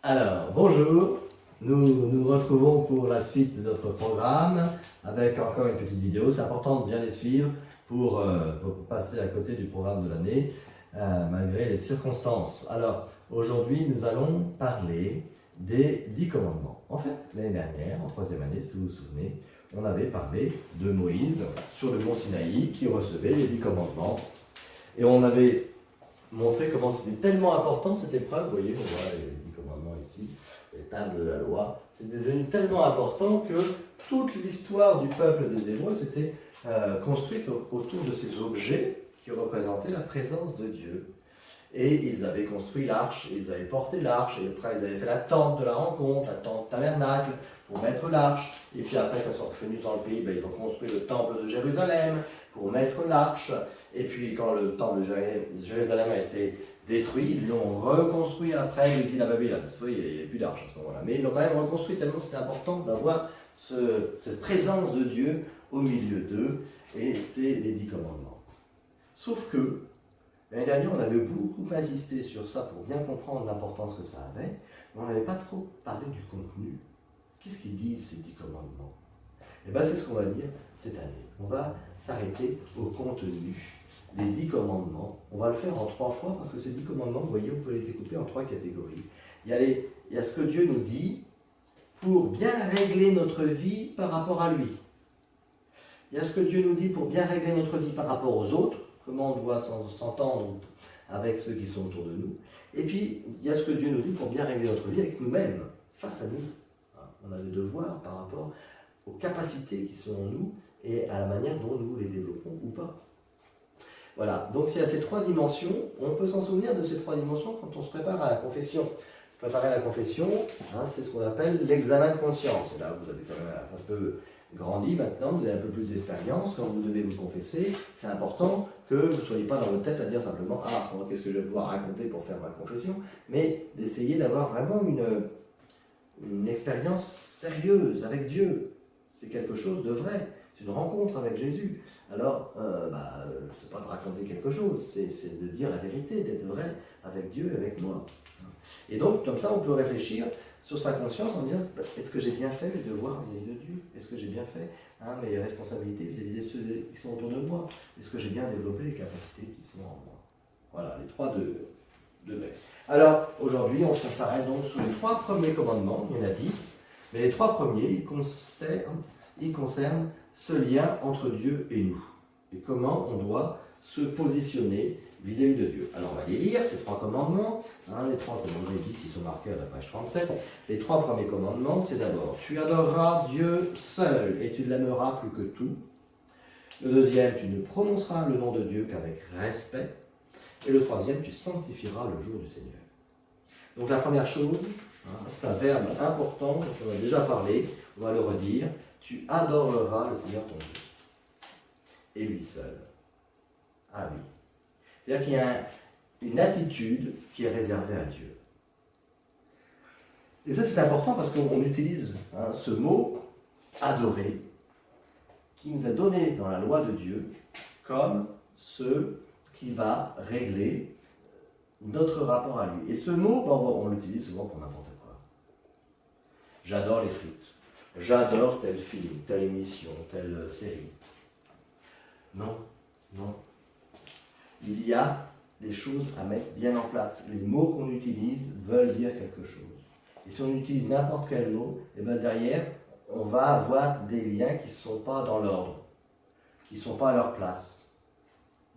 Alors, bonjour, nous nous retrouvons pour la suite de notre programme avec encore une petite vidéo. C'est important de bien les suivre pour passer à côté du programme de l'année, malgré les circonstances. Alors, aujourd'hui, nous allons parler des 10 commandements. En fait, l'année dernière, en troisième année, si vous vous souvenez, on avait parlé de Moïse sur le mont Sinaï qui recevait les 10 commandements. Et on avait montré comment c'était tellement important cette épreuve. Vous voyez, on voit les 10 commandements ici, les tables de la loi. C'était devenu tellement important que toute l'histoire du peuple des Hébreux s'était construite autour de ces objets qui représentaient la présence de Dieu. Et ils avaient construit l'arche, ils avaient porté l'arche, et après ils avaient fait la tente de la rencontre, la tente tabernacle, pour mettre l'arche. Et puis après, quand ils sont revenus dans le pays, ils ont construit le temple de Jérusalem pour mettre l'arche. Et puis quand le temple de Jérusalem a été détruit, ils l'ont reconstruit après l'exil à Babylone. Il n'y avait plus d'arche à ce moment-là. Mais ils l'ont quand même reconstruit tellement c'était important d'avoir cette présence de Dieu au milieu d'eux. Et c'est les 10 commandements. Sauf que, l'année dernière, on avait beaucoup insisté sur ça pour bien comprendre l'importance que ça avait, mais on n'avait pas trop parlé du contenu. Qu'est-ce qu'ils disent ces 10 commandements? Et bien c'est ce qu'on va dire cette année. On va s'arrêter au contenu. Les 10 commandements, on va le faire en 3 fois parce que ces 10 commandements, vous voyez, on peut les découper en 3 catégories. Il y a ce que Dieu nous dit pour bien régler notre vie par rapport à lui. Il y a ce que Dieu nous dit pour bien régler notre vie par rapport aux autres, comment on doit s'entendre avec ceux qui sont autour de nous. Et puis, il y a ce que Dieu nous dit pour bien régler notre vie avec nous-mêmes, face à nous. On a des devoirs par rapport aux capacités qui sont en nous et à la manière dont nous les développons ou pas. Voilà, donc il y a ces 3 dimensions. On peut s'en souvenir de ces 3 dimensions quand on se prépare à la confession. Préparer à la confession, c'est ce qu'on appelle l'examen de conscience. Et là, vous avez quand même un peu grandi maintenant, vous avez un peu plus d'expérience. Quand vous devez vous confesser, c'est important que vous ne soyez pas dans votre tête à dire simplement « Ah, qu'est-ce que je vais pouvoir raconter pour faire ma confession ?» mais d'essayer d'avoir vraiment une expérience sérieuse avec Dieu. C'est quelque chose de vrai. C'est une rencontre avec Jésus. Alors, c'est pas de raconter quelque chose, c'est de dire la vérité, d'être vrai avec Dieu et avec moi. Et donc, comme ça, on peut réfléchir sur sa conscience en disant, est-ce que j'ai bien fait mes devoirs vis-à-vis de Dieu? Est-ce que j'ai bien fait mes responsabilités vis-à-vis de ceux qui sont autour de moi? Est-ce que j'ai bien développé les capacités qui sont en moi? Voilà, les 3 degrés. Alors, aujourd'hui, on s'arrête donc sur les 3 premiers commandements, il y en a 10, mais les 3 premiers, ils concernent ce lien entre Dieu et nous, et comment on doit se positionner vis-à-vis de Dieu. Alors on va les lire, ces 3 commandements. Les 3 commandements, ils sont marqués à la page 37. Les 3 premiers commandements, c'est d'abord, tu adoreras Dieu seul et tu l'aimeras plus que tout. Le deuxième, tu ne prononceras le nom de Dieu qu'avec respect. Et le troisième, tu sanctifieras le jour du Seigneur. Donc la première chose, c'est un verbe important dont on a déjà parlé, on va le redire, tu adoreras le Seigneur ton Dieu. Et lui seul. Ah oui. C'est-à-dire qu'il y a une attitude qui est réservée à Dieu. Et ça, c'est important parce qu'on utilise ce mot adorer, qui nous a donné dans la loi de Dieu comme ce qui va régler notre rapport à lui. Et ce mot, on l'utilise souvent pour n'importe quoi. J'adore les frites. J'adore tel film, telle émission, telle série. Non, non. Il y a des choses à mettre bien en place. Les mots qu'on utilise veulent dire quelque chose. Et si on utilise n'importe quel mot, et bien derrière, on va avoir des liens qui ne sont pas dans l'ordre, qui ne sont pas à leur place.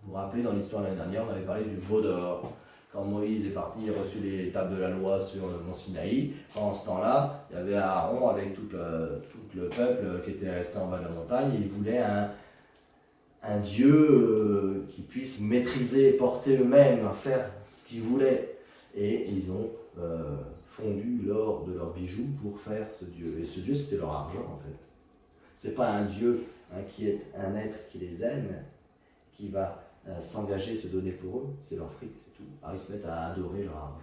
Vous vous rappelez, dans l'histoire de l'année dernière, on avait parlé du veau d'or. Quand Moïse est parti, il a reçu les tables de la loi sur le mont Sinaï. Pendant ce temps-là, il y avait Aaron avec tout le peuple qui était resté en bas de la montagne. Il voulait un Dieu qui puisse maîtriser, porter eux-mêmes, faire ce qu'ils voulaient. Et ils ont fondu l'or de leurs bijoux pour faire ce Dieu. Et ce Dieu, c'était leur argent, en fait. C'est pas un Dieu qui est un être qui les aime, qui va s'engager, se donner pour eux, c'est leur fric, c'est tout. Alors ils se mettent à adorer leur argent.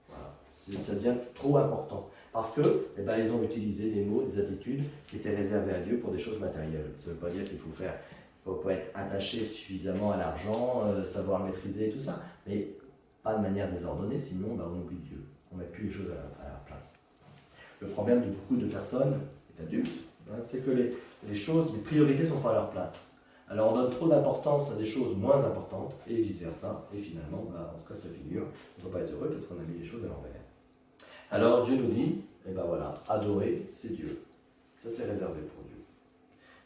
Voilà. Ça devient trop important. Parce que, ils ont utilisé des mots, des attitudes qui étaient réservées à Dieu pour des choses matérielles. Ça ne veut pas dire qu'il faut être attaché suffisamment à l'argent, savoir le maîtriser, tout ça. Mais pas de manière désordonnée, sinon on oublie Dieu. On ne met plus les choses à leur place. Le problème de beaucoup de personnes, adultes, c'est que les choses, les priorités ne sont pas à leur place. Alors on donne trop d'importance à des choses moins importantes, et vice-versa, et finalement on se casse la figure, on ne peut pas être heureux parce qu'on a mis les choses à l'envers. Alors Dieu nous dit, voilà, adorer, c'est Dieu. Ça c'est réservé pour Dieu.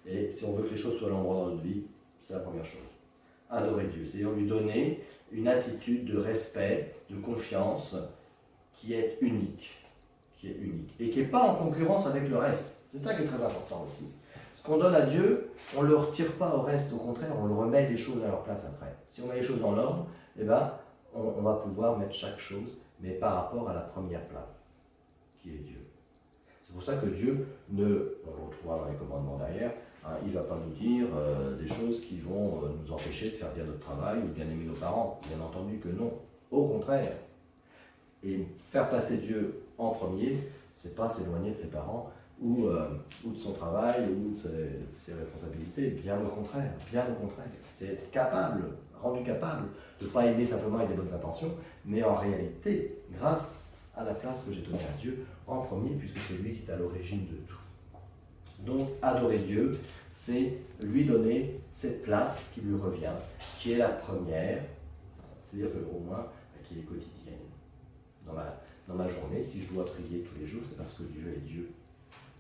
Et si on veut que les choses soient à l'endroit dans notre vie, c'est la première chose. Adorer Dieu, c'est-à-dire lui donner une attitude de respect, de confiance, qui est unique, et qui n'est pas en concurrence avec le reste. C'est ça qui est très important aussi. Ce qu'on donne à Dieu, on ne le retire pas au reste, au contraire, on le remet les choses à leur place après. Si on met les choses dans l'ordre, on va pouvoir mettre chaque chose, mais par rapport à la première place, qui est Dieu. C'est pour ça que Dieu on le retrouvera dans les commandements derrière, il ne va pas nous dire des choses qui vont nous empêcher de faire bien notre travail ou bien aimer nos parents. Bien entendu que non. Au contraire. Et faire passer Dieu en premier, c'est pas s'éloigner de ses parents ou de son travail ou de ses responsabilités. Bien au contraire. C'est être capable, rendu capable de ne pas aimer simplement avec des bonnes intentions, mais en réalité, grâce à la place que j'ai donnée à Dieu en premier, puisque c'est lui qui est à l'origine de tout. Donc, adorer Dieu, c'est lui donner cette place qui lui revient, qui est la première, c'est-à-dire au moins qui est quotidienne. Dans ma journée, si je dois prier tous les jours, c'est parce que Dieu est Dieu.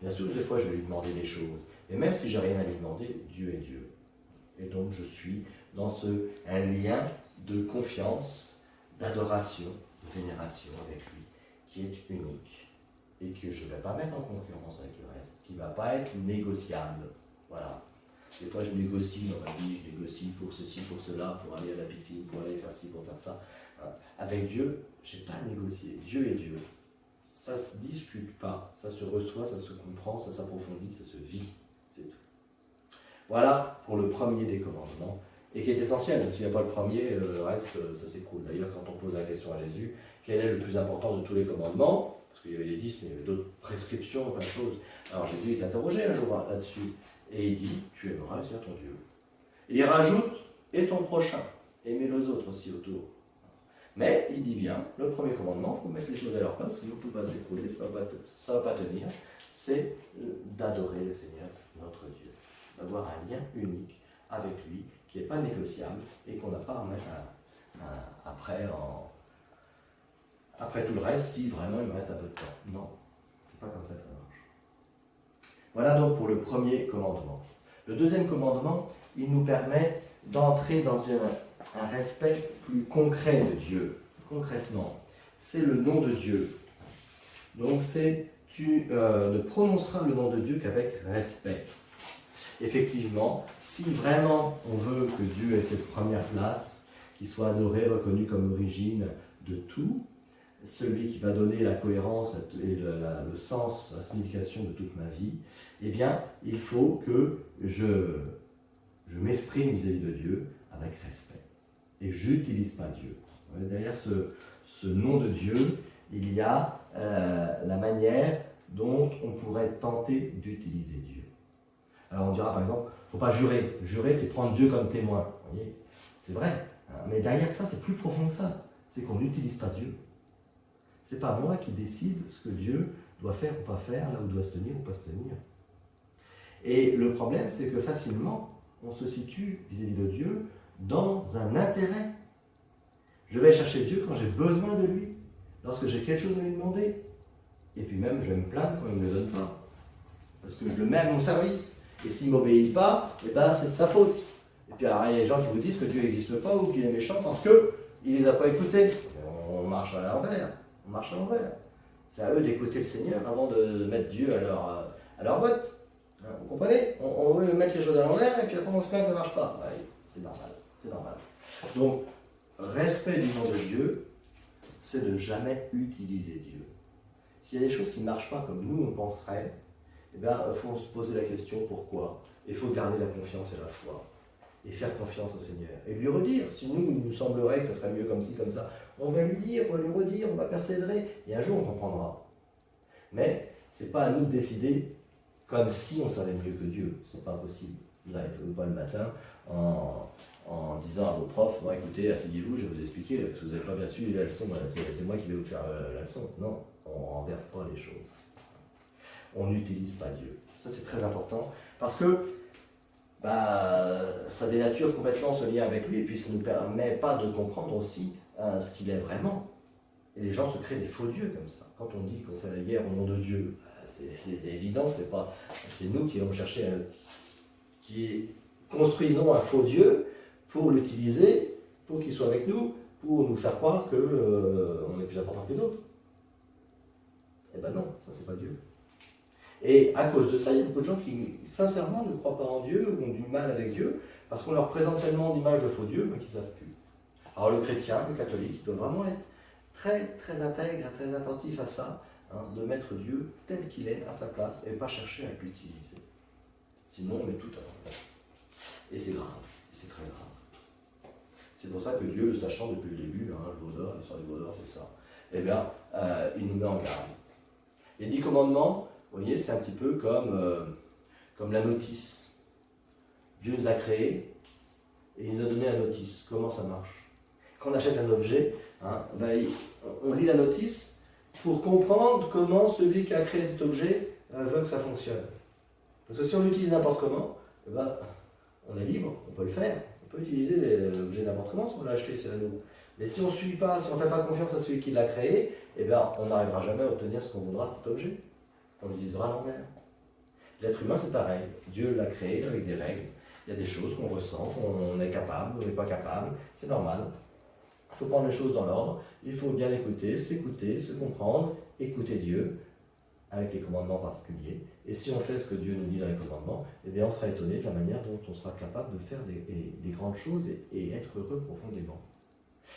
Bien sûr, des fois, je vais lui demander des choses. Et même si je n'ai rien à lui demander, Dieu est Dieu. Et donc, je suis dans un lien de confiance, d'adoration, de vénération avec lui, qui est unique. Et que je ne vais pas mettre en concurrence avec le reste, qui ne va pas être négociable. Voilà. Des fois, je négocie dans ma vie, je négocie pour ceci, pour cela, pour aller à la piscine, pour aller faire ci, pour faire ça. Avec Dieu, je n'ai pas à négocier. Dieu est Dieu. Ça ne se discute pas. Ça se reçoit, ça se comprend, ça s'approfondit, ça se vit. C'est tout. Voilà pour le premier des commandements. Et qui est essentiel. S'il n'y a pas le premier, le reste, ça s'écroule. D'ailleurs, quand on pose la question à Jésus, quel est le plus important de tous les commandements? Parce qu'il y avait les 10, mais il y avait d'autres prescriptions, plein de choses. Alors Jésus est interrogé un jour là-dessus. Et il dit, tu aimeras le Seigneur ton Dieu. Et il rajoute, et ton prochain. Aimer les autres aussi autour. Mais il dit bien, le premier commandement, il faut mettre les choses à leur place, sinon tout va s'écrouler, ça ne va pas tenir. C'est d'adorer le Seigneur, notre Dieu. D'avoir un lien unique avec lui, qui n'est pas négociable, et qu'on n'a pas à mettre après tout le reste, si vraiment il me reste un peu de temps. Non, c'est pas comme ça que ça marche. Voilà donc pour le premier commandement. Le deuxième commandement, il nous permet d'entrer dans un respect plus concret de Dieu. Concrètement, c'est le nom de Dieu. Donc tu ne prononceras le nom de Dieu qu'avec respect. Effectivement, si vraiment on veut que Dieu ait cette première place, qu'il soit adoré, reconnu comme origine de tout, celui qui va donner la cohérence et le sens, la signification de toute ma vie, eh bien, il faut que je m'exprime vis-à-vis de Dieu avec respect. Et je n'utilise pas Dieu. Derrière ce nom de Dieu, il y a la manière dont on pourrait tenter d'utiliser Dieu. Alors on dira par exemple, il ne faut pas jurer. Jurer, c'est prendre Dieu comme témoin. Vous voyez, c'est vrai. Mais derrière ça, c'est plus profond que ça. C'est qu'on n'utilise pas Dieu. Ce n'est pas moi qui décide ce que Dieu doit faire ou pas faire, là où doit se tenir ou pas se tenir. Et le problème, c'est que facilement, on se situe vis-à-vis de Dieu dans un intérêt. Je vais chercher Dieu quand j'ai besoin de lui, lorsque j'ai quelque chose à lui demander. Et puis même, je vais me plaindre quand il ne me le donne pas. Parce que je le mets à mon service. Et s'il ne m'obéit pas, eh ben, c'est de sa faute. Et puis alors, il y a des gens qui vous disent que Dieu n'existe pas ou qu'il est méchant parce qu'il ne les a pas écoutés. On marche à l'envers. C'est à eux d'écouter le Seigneur avant de mettre Dieu à leur botte. Vous comprenez? On veut mettre les choses à l'envers et puis après on se plaint que ça ne marche pas. Ouais, c'est normal. Donc, respect du nom de Dieu, c'est de jamais utiliser Dieu. S'il y a des choses qui ne marchent pas comme nous on penserait, eh bien, il faut se poser la question pourquoi. Il faut garder la confiance et la foi. Et faire confiance au Seigneur. Et lui redire. Si il nous semblerait que ça serait mieux comme ci, comme ça, on va lui dire, on va lui redire, on va persévérer. Et un jour, on comprendra. Mais ce n'est pas à nous de décider comme si on savait mieux que Dieu. Ce n'est pas possible. Vous n'arrivez pas le matin en disant à vos profs, bon, écoutez, asseyez-vous, je vais vous expliquer, parce que vous n'avez pas bien suivi la leçon, c'est moi qui vais vous faire la leçon. Non, on ne renverse pas les choses. On n'utilise pas Dieu. Ça, c'est très important, parce que ça dénature complètement ce lien avec lui, et puis ça ne nous permet pas de comprendre aussi ce qu'il est vraiment. Et les gens se créent des faux dieux comme ça. Quand on dit qu'on fait la guerre au nom de Dieu, c'est évident, c'est nous qui allons chercher, qui construisons un faux Dieu pour l'utiliser, pour qu'il soit avec nous, pour nous faire croire qu'on est plus important que les autres. Eh ben non, ça c'est pas Dieu. Et à cause de ça, il y a beaucoup de gens qui, sincèrement, ne croient pas en Dieu ou ont du mal avec Dieu, parce qu'on leur présente tellement d'images de faux dieux, mais qu'ils ne savent plus. Alors le chrétien, le catholique, doit vraiment être très, très intègre, très attentif à ça, de mettre Dieu tel qu'il est, à sa place, et pas chercher à l'utiliser. Sinon, on met tout à l'envers. Et c'est grave, c'est très grave. C'est pour ça que Dieu, le sachant depuis le début, le veau d'or, l'histoire du veau d'or, c'est ça, eh bien, il nous met en garde. Les 10 commandements, vous voyez, c'est un petit peu comme la notice. Dieu nous a créés et il nous a donné la notice. Comment ça marche? Quand on achète un objet, on lit la notice pour comprendre comment celui qui a créé cet objet veut que ça fonctionne. Parce que si on l'utilise n'importe comment, on est libre, on peut le faire. On peut utiliser l'objet n'importe comment si on l'a acheté, c'est à nous. Mais si on ne suit pas, si on ne fait pas confiance à celui qui l'a créé, on n'arrivera jamais à obtenir ce qu'on voudra de cet objet. On l'utilisera à l'envers. L'être humain, c'est pareil. Dieu l'a créé avec des règles. Il y a des choses qu'on ressent, qu'on est capable, on n'est pas capable. C'est normal. Il faut prendre les choses dans l'ordre. Il faut bien écouter, s'écouter, se comprendre, écouter Dieu, avec les commandements particuliers. Et si on fait ce que Dieu nous dit dans les commandements, on sera étonné de la manière dont on sera capable de faire des grandes choses et être heureux profondément.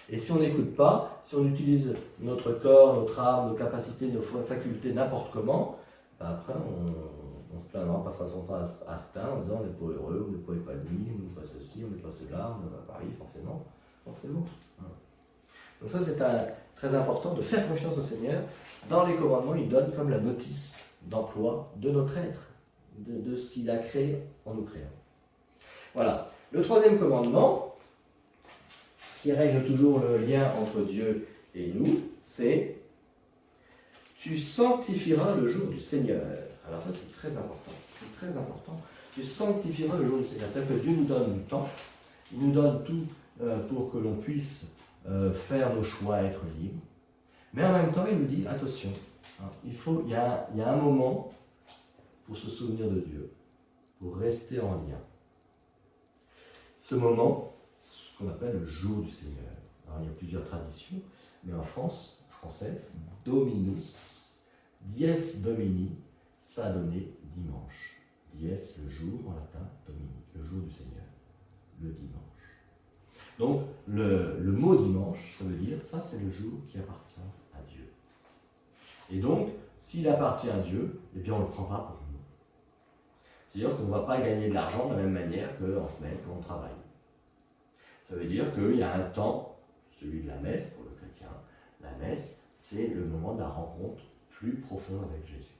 Et si on n'écoute pas, si on utilise notre corps, notre âme, nos capacités, nos facultés n'importe comment, après on se plaindra, on passera son temps à se plaindre en disant on n'est pas heureux, on n'est pas épanoui, on n'est pas ceci, on n'est pas cela, on va à Paris, forcément. Donc ça c'est très important de faire confiance au Seigneur. Dans les commandements, il donne comme la notice d'emploi de notre être, de ce qu'il a créé en nous créant. Voilà. Le troisième commandement, qui règle toujours le lien entre Dieu et nous, c'est « Tu sanctifieras le jour du Seigneur ». Alors ça c'est très important, Tu sanctifieras le jour du Seigneur. C'est-à-dire que Dieu nous donne du temps, il nous donne tout pour que l'on puisse faire nos choix, être libre. Mais en même temps, il nous dit, attention, il y a un moment pour se souvenir de Dieu, pour rester en lien. Ce moment, ce qu'on appelle le jour du Seigneur. Alors, il y a plusieurs traditions, mais en français, Dominus, dies Domini, ça a donné dimanche. Dies, le jour, en latin, Domini, le jour du Seigneur, le dimanche. Donc, le mot dimanche, ça veut dire, ça c'est le jour qui appartient à Dieu. Et donc, s'il appartient à Dieu, on ne le prend pas pour nous. C'est-à-dire qu'on ne va pas gagner de l'argent de la même manière qu'en semaine, quand on travaille. Ça veut dire qu'il y a un temps, celui de la messe pour le chrétien, la messe, c'est le moment de la rencontre plus profonde avec Jésus.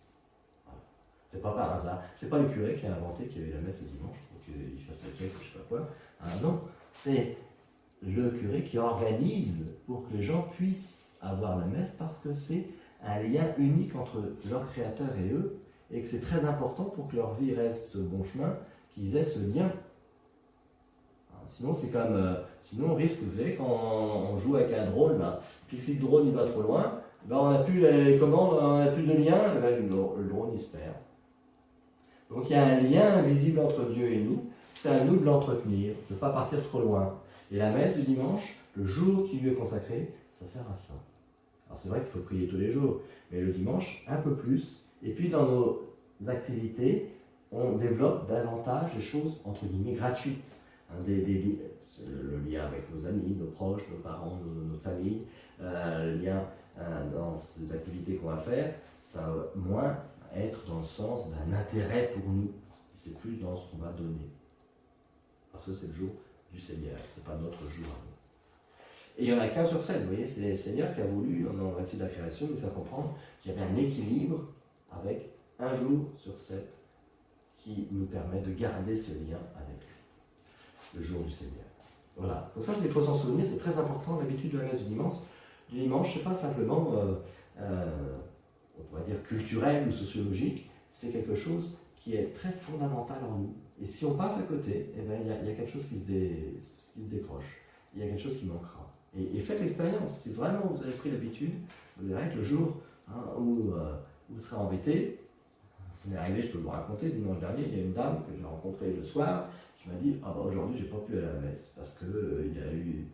Voilà. C'est pas par hasard. C'est pas le curé qui a inventé qu'il y avait la messe le dimanche pour qu'il fasse le cake ou je sais pas quoi. Non, c'est le curé qui organise pour que les gens puissent avoir la messe parce que c'est un lien unique entre leur créateur et eux et que c'est très important pour que leur vie reste ce bon chemin, qu'ils aient ce lien. Sinon, c'est comme, sinon on risque, vous savez, quand on joue avec un drone, puis si le drone il va trop loin, on n'a plus les commandes, on n'a plus de lien, le drone il se perd. Donc il y a un lien invisible entre Dieu et nous, c'est à nous de l'entretenir, de ne pas partir trop loin. Et la messe du dimanche, le jour qui lui est consacré, ça sert à ça. Alors c'est vrai qu'il faut prier tous les jours, mais le dimanche, un peu plus. Et puis dans nos activités, on développe davantage des choses, entre guillemets, gratuites. Le lien avec nos amis, nos proches, nos parents, nos familles, le lien dans les activités qu'on va faire, ça va moins être dans le sens d'un intérêt pour nous. C'est plus dans ce qu'on va donner. Parce que c'est le jour du Seigneur, ce n'est pas notre jour à nous. Et il n'y en a qu'un sur 7, vous voyez, c'est le Seigneur qui a voulu, dans le récit de la création, nous faire comprendre qu'il y avait un équilibre avec un jour sur 7 qui nous permet de garder ce lien avec lui. le jour du Seigneur. Voilà. Donc ça, il faut s'en souvenir, c'est très important, l'habitude de la messe du dimanche. Du dimanche, c'est pas simplement, on pourrait dire, culturel ou sociologique, c'est quelque chose qui est très fondamental en nous. Et si on passe à côté, eh ben, il y a quelque chose qui se décroche. Il y a quelque chose qui manquera. Et faites l'expérience. Si vraiment vous avez pris l'habitude, vous verrez que le jour où vous serez embêté, ça m'est arrivé, je peux vous raconter, dimanche dernier, il y a une dame que j'ai rencontrée le soir qui m'a dit ah bah aujourd'hui j'ai pas pu aller à la messe parce que il y a eu,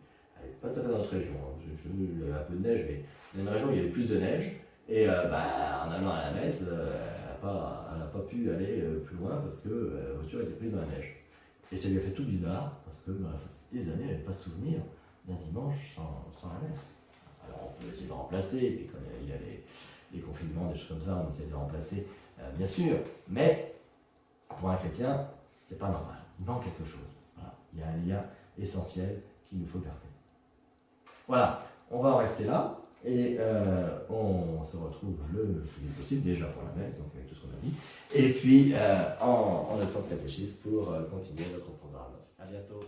pas tout à fait dans notre région, il y avait un peu de neige, mais dans une région où il y avait plus de neige, et en allant à la messe, elle n'a pas pu aller plus loin parce que la voiture était prise dans la neige. Et ça lui a fait tout bizarre parce que ça faisait des années, elle n'avait pas souvenir d'un dimanche sans la messe. Alors on peut essayer de remplacer, et puis quand il y a les confinements, des choses comme ça, on essaie de remplacer, bien sûr, mais pour un chrétien, c'est pas normal. Il manque quelque chose. Voilà. Il y a un lien essentiel qu'il nous faut garder. Voilà, on va en rester là et on se retrouve le plus vite possible, déjà pour la messe, donc avec tout ce qu'on a dit, et puis en instant de catéchisme pour continuer notre programme. À bientôt.